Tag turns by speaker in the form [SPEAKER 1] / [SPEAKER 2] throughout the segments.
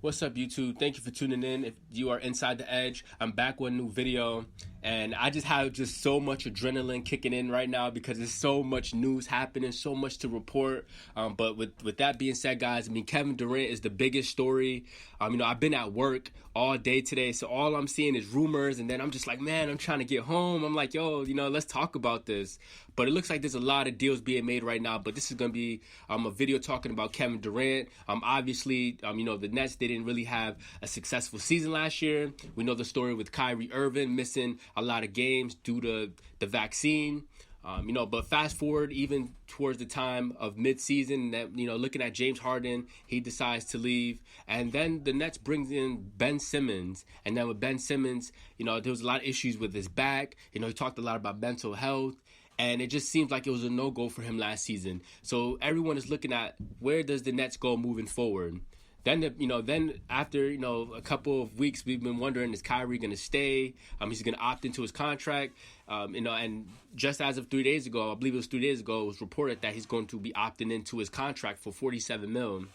[SPEAKER 1] What's up, YouTube? Thank you for tuning in. If you are inside the edge, I'm back with a new video, and I just have so much adrenaline kicking in right now because there's so much news happening, so much to report. But with that being said, guys, Kevin Durant is the biggest story. I've been at work all day today, so all I'm seeing is rumors, and then I'm just like, man, I'm trying to get home. I'm like, yo, let's talk about this. But it looks like there's a lot of deals being made right now. But this is gonna be a video talking about Kevin Durant. Obviously, the Nets, they didn't really have a successful season last year. We know the story with Kyrie Irving missing a lot of games due to the vaccine. But fast forward even towards the time of midseason, that looking at James Harden, he decides to leave, and then the Nets brings in Ben Simmons, and then with Ben Simmons, there was a lot of issues with his back. He talked a lot about mental health. And it just seems like it was a no-go for him last season. So everyone is looking at where does the Nets go moving forward. Then after a couple of weeks, we've been wondering, is Kyrie going to stay? He's going to opt into his contract. And just as of 3 days ago, I believe it was 3 days ago, it was reported that he's going to be opting into his contract for $47 million.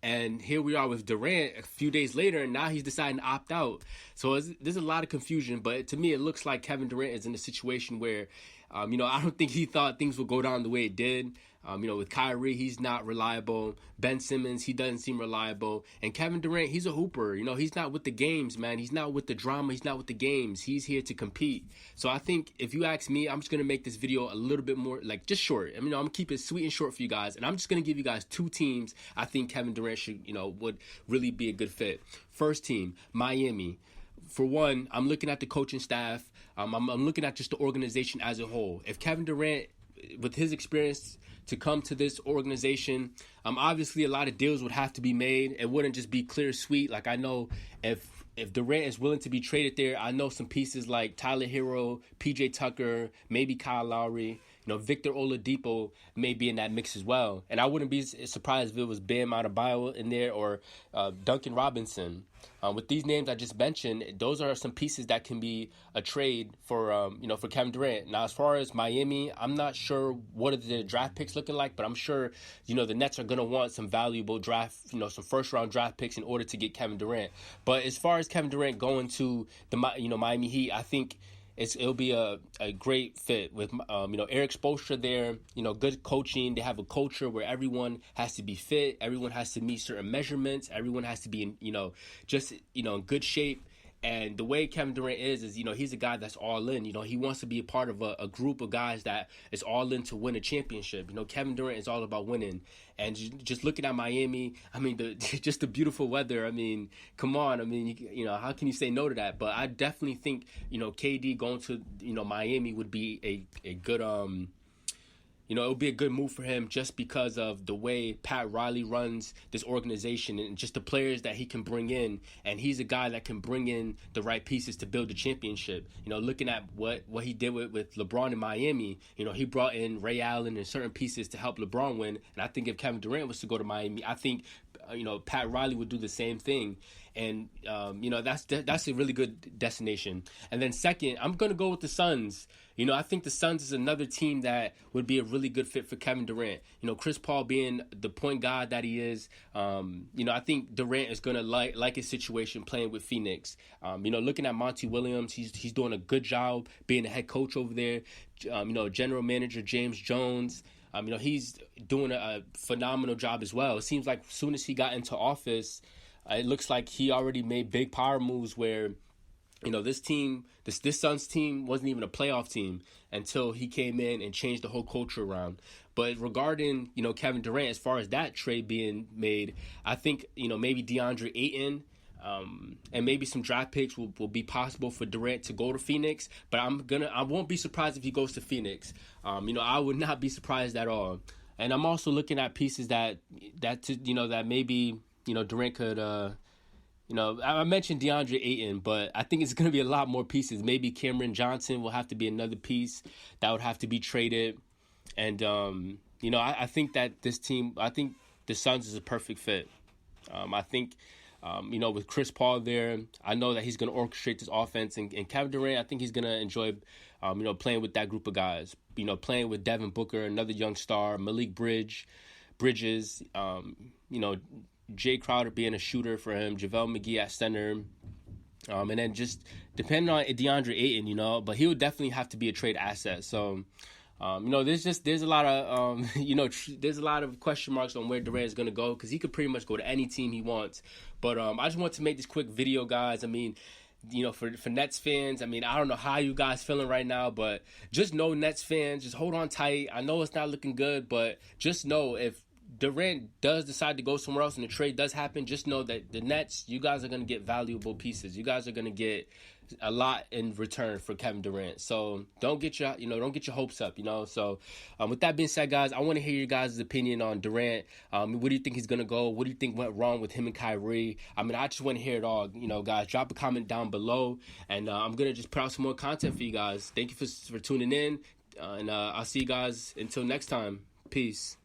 [SPEAKER 1] And here we are with Durant a few days later, and now he's deciding to opt out. So there's a lot of confusion, but to me, it looks like Kevin Durant is in a situation where, I don't think he thought things would go down the way it did. With Kyrie, he's not reliable. Ben Simmons, he doesn't seem reliable. And Kevin Durant, he's a hooper. He's not with the games, man. He's not with the drama. He's not with the games. He's here to compete. So I think if you ask me, I'm just going to make this video a little bit more, just short. I'm going to keep it sweet and short for you guys. And I'm just going to give you guys two teams I think Kevin Durant should, would really be a good fit. First team, Miami. For one, I'm looking at the coaching staff. I'm looking at just the organization as a whole. If Kevin Durant, with his experience, to come to this organization, obviously a lot of deals would have to be made. It wouldn't just be clear sweet. Like, I know if Durant is willing to be traded there, I know some pieces like Tyler Hero, PJ Tucker, maybe Kyle Lowry, Victor Oladipo may be in that mix as well. And I wouldn't be surprised if it was Bam Adebayo in there or Duncan Robinson. With these names I just mentioned, those are some pieces that can be a trade for for Kevin Durant. Now, as far as Miami, I'm not sure what are the draft picks looking like, but I'm sure the Nets are going to want some valuable draft, some first round draft picks in order to get Kevin Durant. But as far as Kevin Durant going to the Miami Heat, I think it'll be a great fit with Eric Spoelstra there. Good coaching. They have a culture where everyone has to be fit. Everyone has to meet certain measurements. Everyone has to be in in good shape. And the way Kevin Durant is he's a guy that's all in. He wants to be a part of a group of guys that is all in to win a championship. Kevin Durant is all about winning. And just looking at Miami, just the beautiful weather. Come on. How can you say no to that? But I definitely think, KD going to, Miami would be a good it would be a good move for him just because of the way Pat Riley runs this organization and just the players that he can bring in. And he's a guy that can bring in the right pieces to build a championship. Looking at what he did with LeBron in Miami, he brought in Ray Allen and certain pieces to help LeBron win. And I think if Kevin Durant was to go to Miami, I think Pat Riley would do the same thing. And that's a really good destination. And then second, I'm going to go with the Suns. I think the Suns is another team that would be a really good fit for Kevin Durant. Chris Paul being the point guard that he is, I think Durant is going to like his situation playing with Phoenix. Looking at Monty Williams, he's doing a good job being a head coach over there. General manager James Jones, he's doing a phenomenal job as well. It seems like as soon as he got into office, it looks like he already made big power moves where, this Suns team wasn't even a playoff team until he came in and changed the whole culture around. But regarding, Kevin Durant, as far as that trade being made, I think, maybe DeAndre Ayton and maybe some draft picks will be possible for Durant to go to Phoenix. But I won't be surprised if he goes to Phoenix. I would not be surprised at all. And I'm also looking at pieces that maybe, Durant could, I mentioned DeAndre Ayton, but I think it's going to be a lot more pieces. Maybe Cameron Johnson will have to be another piece that would have to be traded. And, I think that this team, I think the Suns is a perfect fit. I think, with Chris Paul there, I know that he's going to orchestrate this offense. And Kevin Durant, I think he's going to enjoy, playing with that group of guys. Playing with Devin Booker, another young star, Malik Bridges, Jay Crowder being a shooter for him, JaVale McGee at center. And then just depending on DeAndre Ayton, you know, but he would definitely have to be a trade asset. So, you know, there's a lot of, you know, there's a lot of question marks on where Durant is going to go because he could pretty much go to any team he wants. But I just want to make this quick video, guys. I mean, you know, for Nets fans, I mean, I don't know how you guys feeling right now, but just know, Nets fans, just hold on tight. I know it's not looking good, but just know if Durant does decide to go somewhere else and the trade does happen, just know that the Nets, you guys are going to get valuable pieces. You guys are going to get a lot in return for Kevin Durant. So don't get your hopes up, you know. So with that being said, guys, I want to hear your guys' opinion on Durant. What do you think he's going to go? What do you think went wrong with him and Kyrie? I mean, I just want to hear it all. You know, guys, drop a comment down below, and I'm going to just put out some more content for you guys. Thank you for tuning in, and I'll see you guys until next time. Peace.